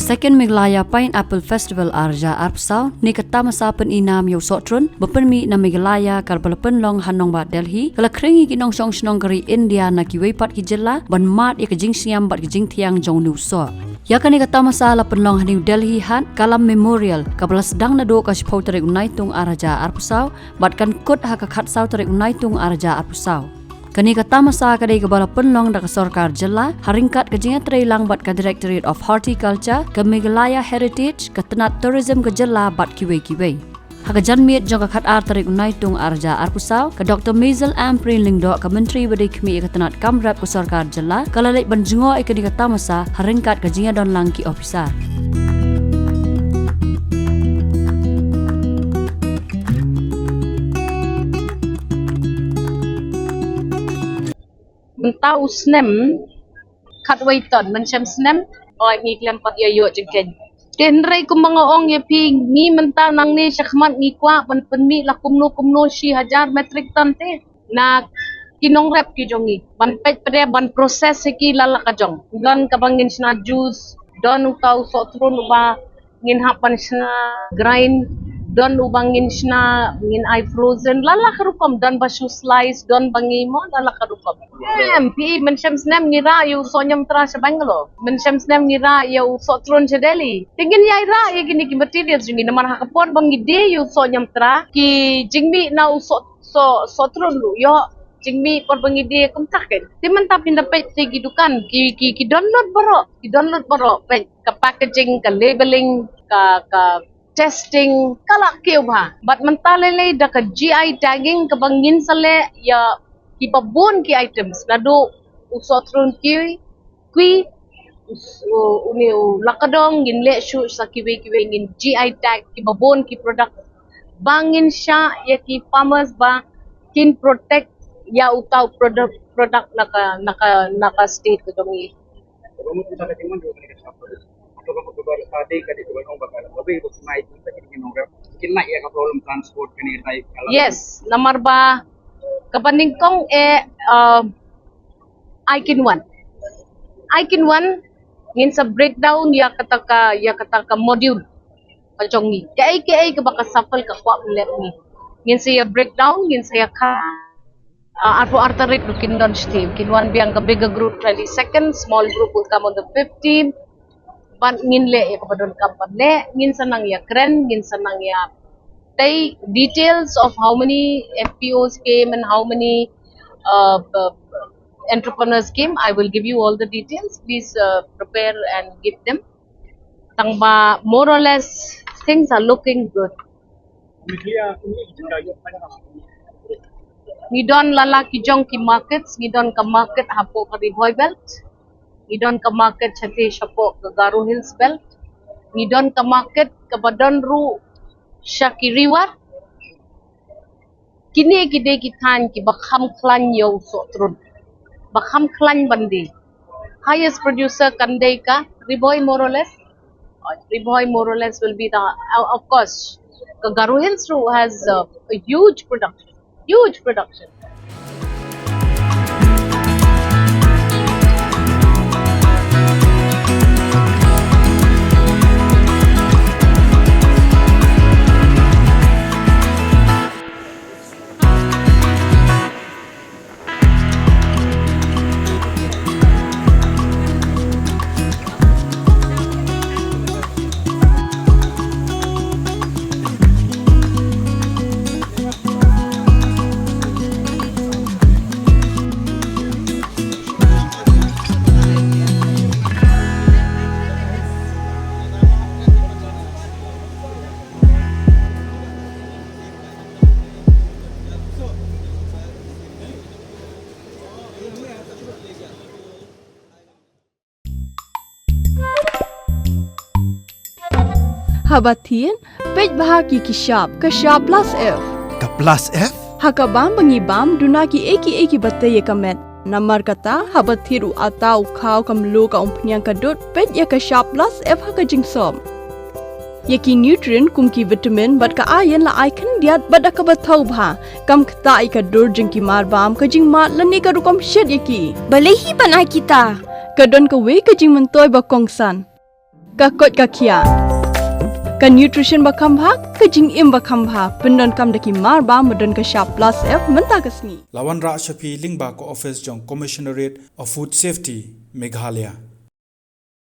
Second Meghalaya Pineapple Festival Arja Arpsau ni ke Tamasa peninam yo Sohtrun bepenmi na Meghalaya kar balapenlong Hanong bat Delhi kala Khring ki nong song snong kari India na ki weipat ki jela ban mat ya ke Jingsiam bat ki Jingtiang jong nu so ya kan ni ke Tamasa la penlong New Delhi han kalam memorial kabla sedang na do ka sipau tarik unaitung Arja Arpsau bat kan kut ha ka khat sau tarik unaitung Arja Arpsau Kani ka Tamasa kadai ke bala penlong da ka Sarkar Jela haringkat ke jingat lang bat ka Directorate of Horticulture ke Meghalaya Heritage ke Tenat Tourism ke Jela bat kiwe-kiwe. Haka janmiet jong ka khat ar tarik unaitung Arja Arpsau ke Dr. Mazel Amprin Lingdo ke Myntri badai kemi ke Tenat Kamrap ke Sarkar Jela kalalek banjengo ke ni ka Tamasa haringkat ke jingat don lang ki officer. Mentau snem kat waiton mencam snem oi ngi klempat ya yo jengken tenrei ku mangaong ya pi ngi mentau nang ni syakmat ngi kwa ban penmi la kumno shi hajar metrik ton te na ki Nongrep ki jongi ban pet pada ban proses ki lala ka jong don ka bangin sna juice don utau Sohtrun uba ngin hapan sna grind don ubangin sna ngin I frozen lala ka rukom don basu slice don bangi mo lala ka rukom pi mencam snem ngira yu sonyam tra sa Bangalore mencam snem ngira yu Sohtrun sa Delhi tingin ya ira ya gini ki materials jungi naman hakapon bangi de yu sonyam tra ki jingmi na Sohtrun lu yo jingmi por bangi de kum taken timan tapi dapat segi dukan ki download baro pe ka packaging ka labeling ka testing kalak keu ba but mentalele da ka GI tagging ka bangin sale ya ki babon ki items nado Sohtrun ki uni lakadong ginle shu sa kiwe ngin GI tag ki babon ki product bangin sya ya ki farmers ba kin protect ya utau product naka state ko dongi yes nomor ba kabanding kong Ikin 1 ngin sa breakdown ya kataka module kajongi kai ke baka shuffle ka kwa lep ni ngin sa breakdown ngin sa ka arpo arterit lukin don steve kin one biang ka bigger group 20 seconds small group will come on the 15 ban ngin le ya kapadon kampan le ngin sanang ya kren ngin sanang ya they details of how many FPOs came and how many entrepreneurs came I will give you all the details please prepare and give them tangba more or less things are looking good ngidon lalaki jong ki markets ngidon ka market hapo ka Riboy belt ngidon ka market chati shapo ka Garo Hills belt ngidon ka market ka Badon Ru Shakiriwat kini kide ki than ki bakham klan yo Sohtrun bakham klan bandi highest producer kandai ka Riboy more or less will be the of course ka Garo Hills Ru has a huge production Habatin, pej bahagi ki shop plus F. Ka plus F? Hakabam bangibam duna ki eki batai ye kamet. Namar kata habathiru atau kau kamlu ka umpnyang kadut pej ya ka shop plus F haka jingsom. Yaki nutrient kum ki vitamin bat ka iron la icon diat bat ka bathau bha kam kta ka dur jing ki marbam ka jing mat lani ka rukom shed yaki. Balehi banai kita. Kadon ka we ka jing mentoy ba kongsan. ka kot ka kia. Ka nutrition bakam bhak ka jing im bakam bha pendon kam daki mar ba modon ka sharp plus F menta kasni. Lawan Ra Shafi Lingba ko office jong Commissionerate of Food Safety Meghalaya.